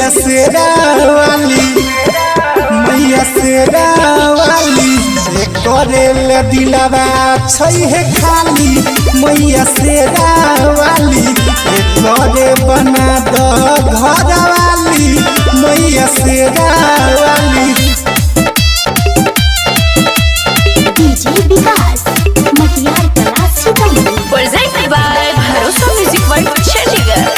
मैया शेरा वाली मैया शेरा वाली करेले दिलवा छै है खाली मैया शेरा वाली करे बना दो घर वाली मैया शेरा वाली। डीजे विकास मटियार कला Sitamarhi presented by Bharosa Music World Chandigarh।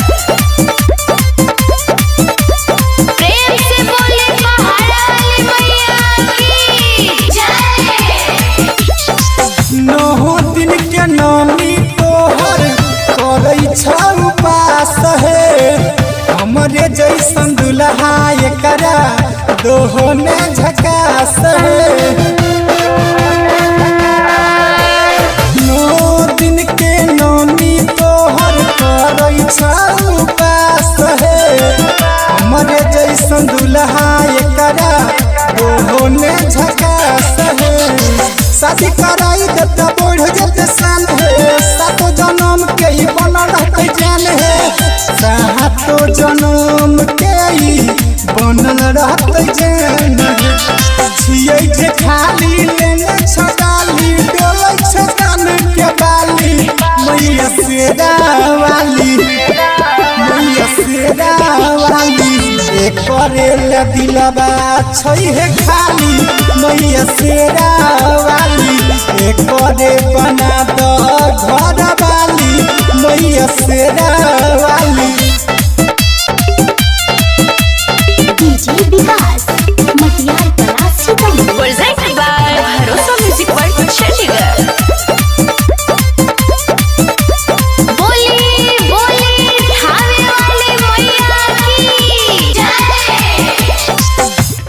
प्रेम से बोले पहाड़ा वाली मैया की जय। 9 दिन के नामी तोहर करै छ उपास हे हमरे जैसन दुल्हा एकरा दोहो में झकास हे। 9 दिन के नामी तोहर करै छ उपास हे हमरे जैसन दुल्हा एकरा दोहो में झकास हे। शादी कराई देते बढ़ जेते सान है सातो जन्म के ही बनल रहते जान है सातो जन्म के ही बनल रहते जान है। छियै जे खाली लेने छडाली डोलै छ कान के बाली मैया शेरा वाली मैया शेरा वाली करेले दिलवा छै है खाली मैया शेरा वाली करे बना दो घर वाली मैया शेरा वाली। डीजे विकास मटियार कला Sitamarhi Presented by Bharosa Music World Chandigarh। बोली बोली धावे वाली मैया की जय।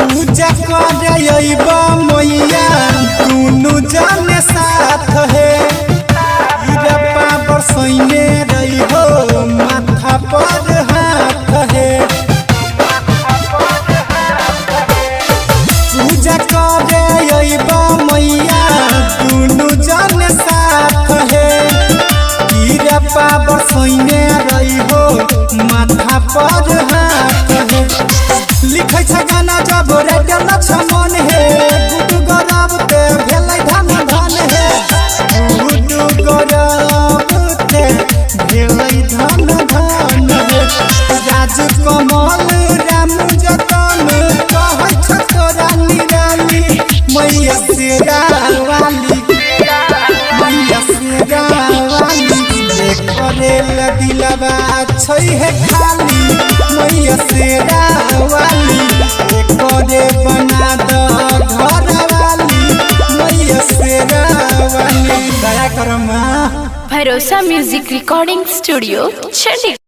पूजा करे अइबा मैया दुनु जाने साथ है रप्पा बरसैने रही हो माथा पर हाथ है। पूजा करे अइबा मैया दुनु जाने साथ है रप्पा बरसैने रही हो माथा पर हाथ है। लिखै छ गाना जब रेडियो न छ मन हे गुडु गरब ते भेलै धन धन हे गुडु गरब ते भेलै धन धन हे। राज कमल राम जतन कहै छ तोरा निराली मैया शेरा वाली मैया शेरा वाली करेले दिलवा छै है खाली मैया शेरा वाली करे बना दो घर वाली मैया शेरा वाली दया कर माँ। Bharosa Music Recording Studio Chandigarh।